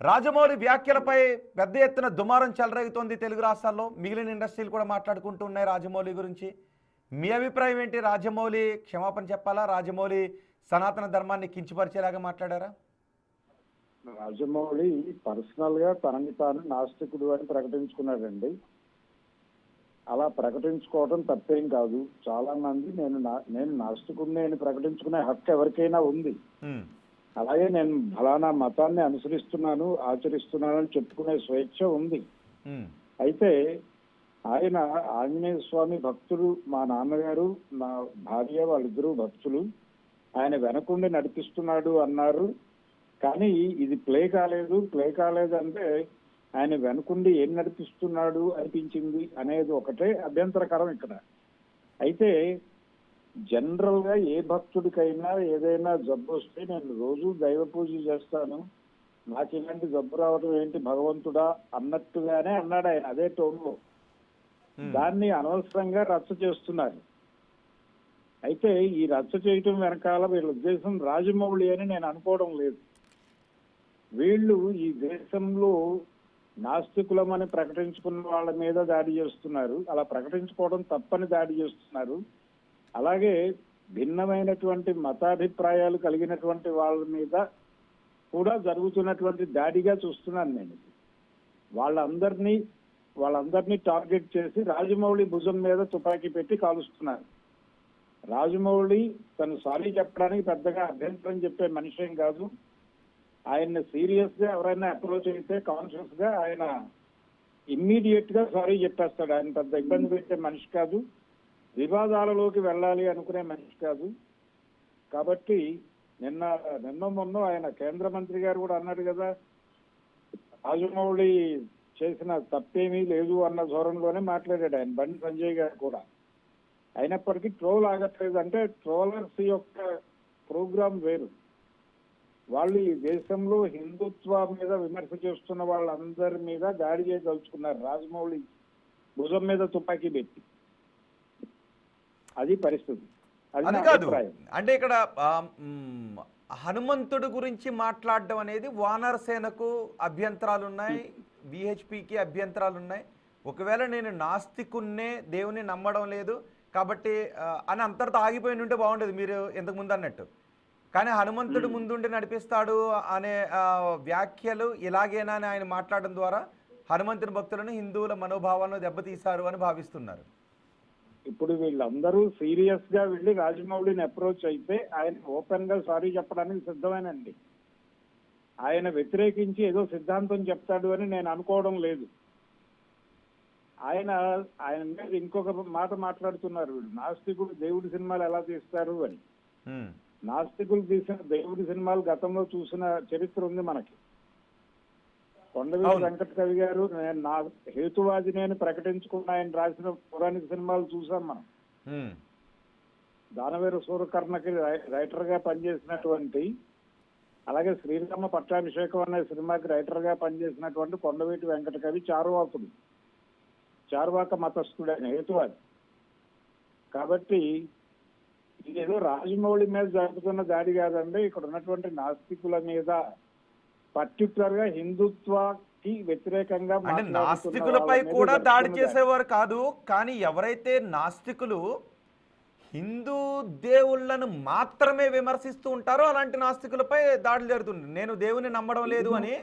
రాజమౌళి వ్యాఖ్యలపై పెద్ద ఎత్తున దుమారం చెలరేగుతోంది తెలుగు రాష్ట్రాల్లో. మిగిలిన ఇండస్ట్రీలు కూడా మాట్లాడుకుంటూ ఉన్నాయి రాజమౌళి గురించి. మీ అభిప్రాయం ఏంటి? రాజమౌళి క్షమాపణ చెప్పాలా? రాజమౌళి సనాతన ధర్మాన్ని కించపరిచేలాగా మాట్లాడారా? రాజమౌళి పర్సనల్ గా తనని తాను నాస్తికుడు అని ప్రకటించుకున్నాడండి. అలా ప్రకటించుకోవడం తప్పేం కాదు. చాలా మంది నేను నాస్తికుడిని అని ప్రకటించుకునే హక్కు ఎవరికైనా ఉంది. అలాగే నేను ఫలానా మతాన్ని అనుసరిస్తున్నాను, ఆచరిస్తున్నాను అని చెప్పుకునే స్వేచ్ఛ ఉంది. అయితే ఆయన ఆంజనేయ స్వామి భక్తుడు, మా నాన్నగారు, నా భార్య వాళ్ళిద్దరూ భక్తులు. ఆయన వెనకుండి నడిపిస్తున్నాడు అన్నారు. కానీ ఇది ప్లే కాలేదు అంటే ఆయన వెనుకుండి ఏం నడిపిస్తున్నాడు అనిపించింది అనేది ఒకటే అభ్యంతరకరం ఇక్కడ. అయితే జనరల్ గా ఏ భక్తుడికైనా ఏదైనా జబ్బు వస్తే నేను రోజు దైవ పూజ చేస్తాను, నాకు ఇలాంటి జబ్బు రావడం ఏంటి భగవంతుడా అన్నట్టుగానే అన్నాడు ఆయన అదే టోన్ లో. దాన్ని అనవసరంగా రచ్చ చేస్తున్నారు. అయితే ఈ రచ్చ చేయటం వెనకాల వీళ్ళ ఉద్దేశం రాజమౌళి అని నేను అనుకోవడం లేదు. వీళ్ళు ఈ దేశంలో నాస్తికులమని ప్రకటించుకున్న వాళ్ళ మీద దాడి చేస్తున్నారు. అలా ప్రకటించుకోవడం తప్పని దాడి చేస్తున్నారు. అలాగే భిన్నమైనటువంటి మతాభిప్రాయాలు కలిగినటువంటి వాళ్ళ మీద కూడా జరుగుతున్నటువంటి దాడిగా చూస్తున్నాను నేను. వాళ్ళందరినీ టార్గెట్ చేసి రాజమౌళి భుజం మీద తుపాకీ పెట్టి కాలుస్తున్నారు. రాజమౌళి తను సారీ చెప్పడానికి పెద్దగా అభ్యంతరం చెప్పే మనిషి ఏం కాదు. ఆయన్ని సీరియస్ గా ఎవరైనా అప్రోచ్ అయితే కాన్షియస్ గా ఆయన ఇమ్మీడియట్ గా సారీ చెప్పేస్తాడు. ఆయన పెద్ద ఇబ్బంది పెట్టే మనిషి కాదు, వివాదాలలోకి వెళ్ళాలి అనుకునే మనిషి కాదు. కాబట్టి నిన్న మొన్న ఆయన కేంద్ర మంత్రి గారు కూడా అన్నాడు కదా, రాజమౌళి చేసిన తప్పేమీ లేదు అన్న ధోరణిలోనే మాట్లాడాడు ఆయన. బండి సంజయ్ గారు కూడా. అయినప్పటికీ ట్రోల్ ఆగట్లేదు. అంటే ట్రోలర్స్ యొక్క ప్రోగ్రాం వేరు. వాళ్ళు ఈ దేశంలో హిందుత్వ మీద విమర్శ చేస్తున్న వాళ్ళందరి మీద దాడి చేయదలుచుకున్నారు రాజమౌళి భుజం మీద తుపాకీ పెట్టి. అది పరిస్థితి. అది కాదు అంటే ఇక్కడ హనుమంతుడు గురించి మాట్లాడడం అనేది వానర సేనకు అభ్యంతరాలు ఉన్నాయి, విహెచ్పికి అభ్యంతరాలు ఉన్నాయి. ఒకవేళ నేను నాస్తికున్నే, దేవుని నమ్మడం లేదు కాబట్టి అని అంతటితో ఆగిపోయి ఉంటే బాగుండేది మీరు ఇంతకు ముందు అన్నట్టు. కానీ హనుమంతుడు ముందుండి నడిపిస్తాడు అనే వ్యాఖ్యలు ఇలాగేనా అని ఆయన మాట్లాడడం ద్వారా హనుమంతుని భక్తులను, హిందువుల మనోభావాలను దెబ్బతీశారు అని భావిస్తున్నారు. ఇప్పుడు వీళ్ళందరూ సీరియస్ గా వెళ్ళి రాజమౌళిని అప్రోచ్ అయితే ఆయన ఓపెన్ గా సారీ చెప్పడానికి సిద్ధమేనండి. ఆయన వ్యతిరేకించి ఏదో సిద్ధాంతం చెప్తాడు అని నేను అనుకోవడం లేదు. ఆయన మీద ఇంకొక మాట మాట్లాడుతున్నారు వీళ్ళు, నాస్తికుడు దేవుడి సినిమాలు ఎలా తీస్తారు అని. నాస్తికులు తీసిన దేవుడి సినిమాలు గతంలో చూసిన చరిత్ర ఉంది మనకి. కొండవీటి వెంకట కవి గారు నేను నా హేతువాదిని అని ప్రకటించుకున్న ఆయన రాసిన పౌరాణిక సినిమాలు చూసాం మనం. దానవీర సూరకర్ణకి రైటర్ గా పనిచేసినటువంటి, అలాగే శ్రీరామ పట్టాభిషేకం అనే సినిమాకి రైటర్ గా పనిచేసినటువంటి కొండవీటి వెంకట కవి చార్వాక మతస్థుడు ఆయన, హేతువాది. కాబట్టి ఇదేదో రాజమౌళి మీద జరుగుతున్న దాడి కాదండి. ఇక్కడ ఉన్నటువంటి నాస్తికుల మీద, పర్టికులర్ గా హిందుత్వకి వ్యతిరేకంగా అంటే నాస్తికులపై కూడా దాడి చేసేవారు కాదు. కానీ ఎవరైతే నాస్తికులు హిందూ దేవుళ్ళను మాత్రమే విమర్శిస్తూ ఉంటారో అలాంటి నాస్తికులపై దాడులు జరుగుతుంది. నేను దేవుని నమ్మడం లేదు అని,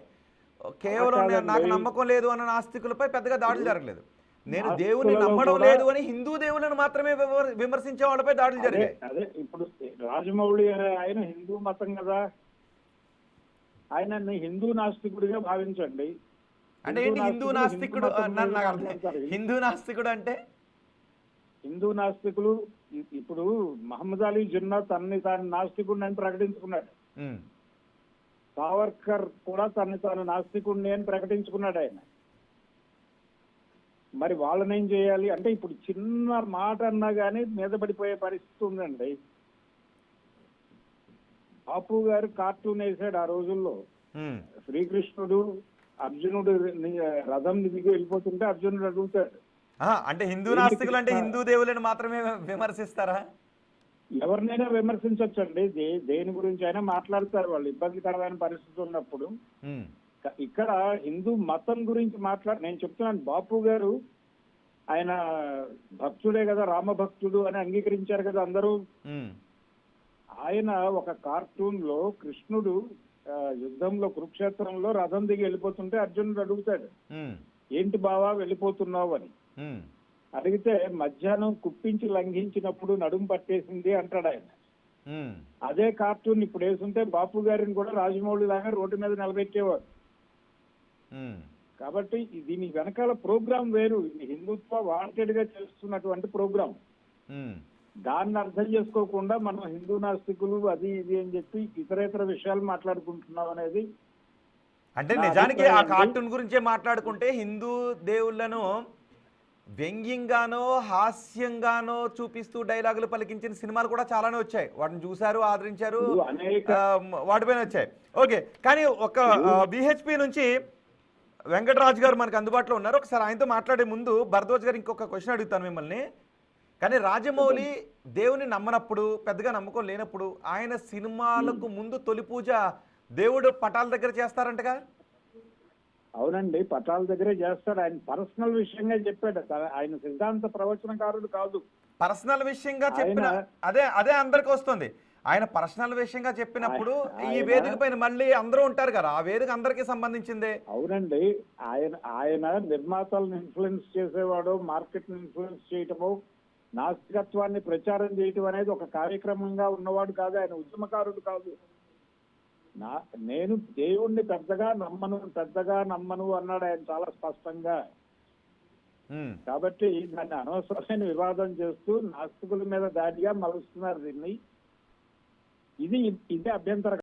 కేవలం నాకు నమ్మకం లేదు అన్న నాస్తికులపై పెద్దగా దాడులు జరగలేదు. నేను దేవుని నమ్మడం లేదు అని హిందూ దేవులను మాత్రమే విమర్శించే వాళ్ళపై దాడులు జరిగాయి. అదే ఇప్పుడు రాజమౌళి ఆయన హిందూ మతం కదా, ఆయన హిందూ నాస్తికుడిగా భావించండి. అంటే ఏంటి హిందూ నాస్తికుడు? హిందూ నాస్తికుడు అంటే హిందూ నాస్తికులు ఇప్పుడు మహమ్మద్ అలీ జిన్నా తనని తాను నాస్తికుడిని అని ప్రకటించుకున్నాడు. సావర్కర్ కూడా తనని తాను నాస్తికుడిని అని ప్రకటించుకున్నాడు ఆయన. మరి వాళ్ళని ఏం చేయాలి అంటే ఇప్పుడు చిన్న మాట అన్నా కానీ మీద పడిపోయే పరిస్థితి ఉందండి. బాపు గారు కార్టూన్ వేసాడు ఆ రోజుల్లో. శ్రీకృష్ణుడు అర్జునుడు రథం దిగి వెళ్ళిపోతుంటే అర్జునుడు అడుగుతాడు, అంటే హిందూ నాస్తికులు అంటే హిందూ దేవులను మాత్రమే విమర్శిస్తారా? ఎవరినైనా విమర్శించవచ్చండి, దేని గురించి అయినా మాట్లాడతారు వాళ్ళు ఇబ్బందికరమైన పరిస్థితి ఉన్నప్పుడు. ఇక్కడ హిందూ మతం గురించి నేను చెప్తున్నాను, బాపు గారు ఆయన భక్తుడే కదా, రామభక్తుడు అని అంగీకరించారు కదా అందరూ. ఉమ్, ఆయన ఒక కార్టూన్ లో కృష్ణుడు యుద్ధంలో కురుక్షేత్రంలో రథం దిగి వెళ్ళిపోతుంటే అర్జునుడు అడుగుతాడు, ఉమ్, ఏంటి బావా వెళ్ళిపోతున్నావు అని. ఉమ్, అడిగితే మధ్యాహ్నం కుప్పించి లంఘించినప్పుడు నడుము పట్టేసింది అంటాడు ఆయన. ఉమ్, అదే కార్టూన్ ఇప్పుడు వేసుంటే బాపు గారిని కూడా రాజమౌళి లాగా రోడ్డు మీద నిలబెట్టేవారు. ఉమ్. కాబట్టి దీని వెనకాల ప్రోగ్రాం వేరు, ఇది హిందుత్వ వాంటెడ్ గా చేస్తున్నటువంటి ప్రోగ్రాం. ఉమ్. దాన్ని అర్థం చేసుకోకుండా మనం హిందూ నాస్తికులు అది ఇది అని చెప్పి ఇతరేతర విషయాలు మాట్లాడుకుంటున్నాం అనేది అంటే నా నిజానికి ఆ అభిప్రాయం అండి. కార్టూన్ గురించే మాట్లాడుకుంటే హిందూ దేవుళ్ళను వ్యంగ్యంగానో హాస్యంగానో చూపిస్తూ డైలాగులు పలికించిన సినిమాలు కూడా చాలానే వచ్చాయి. వాటిని చూశారు, ఆదరించారు, ఇప్పుడు అనేక వాటిపైన వచ్చాయి. ఓకే, కానీ ఒక విహెచ్పి నుంచి వెంకటరాజు గారు మనకు అందుబాటులో ఉన్నారు. ఒకసారి ఆయనతో మాట్లాడే ముందు భరద్వాజ్ గారు ఇంకొక క్వశ్చన్ అడుగుతాను మిమ్మల్ని. కానీ రాజమౌళి దేవుని నమ్మనప్పుడు, పెద్దగా నమ్మకం లేనప్పుడు ఆయన సినిమాలకు ముందు తొలి పూజ దేవుడు పటాల దగ్గర చేస్తారంటగా? అవునండి, పటాల దగ్గరే చేస్తాడు. ఆయన పర్సనల్ విషయంగా చెప్పాడు, ఆయన సిద్ధాంత ప్రవచనకారుడు కాదు. పర్సనల్ విషయంగా చెప్పిన అదే అదే అందరికి వస్తుంది. ఆయన పర్సనల్ విషయంగా చెప్పినప్పుడు ఈ వేదిక పైన మళ్ళీ అందరూ ఉంటారు కదా, ఆ వేదిక అందరికీ సంబంధించిందే. అవునండి, ఆయన నిర్మాతలను ఇన్ఫ్లుయెన్స్ చేసేవాడు, మార్కెట్ ని ఇన్ఫ్లుయెన్స్ చేయటము, నాస్తికత్వాన్ని ప్రచారం చేయటం అనేది ఒక కార్యక్రమంగా ఉన్నవాడు కాదు. ఆయన ఉద్యమకారుడు కాదు. నేను దేవుణ్ణి పెద్దగా నమ్మను అన్నాడు ఆయన చాలా స్పష్టంగా. కాబట్టి దాన్ని అనవసరమైన వివాదం చేస్తూ నాస్తికుల మీద దాడిగా మలుస్తున్నారు దీన్ని. ఇది అభ్యంతరం.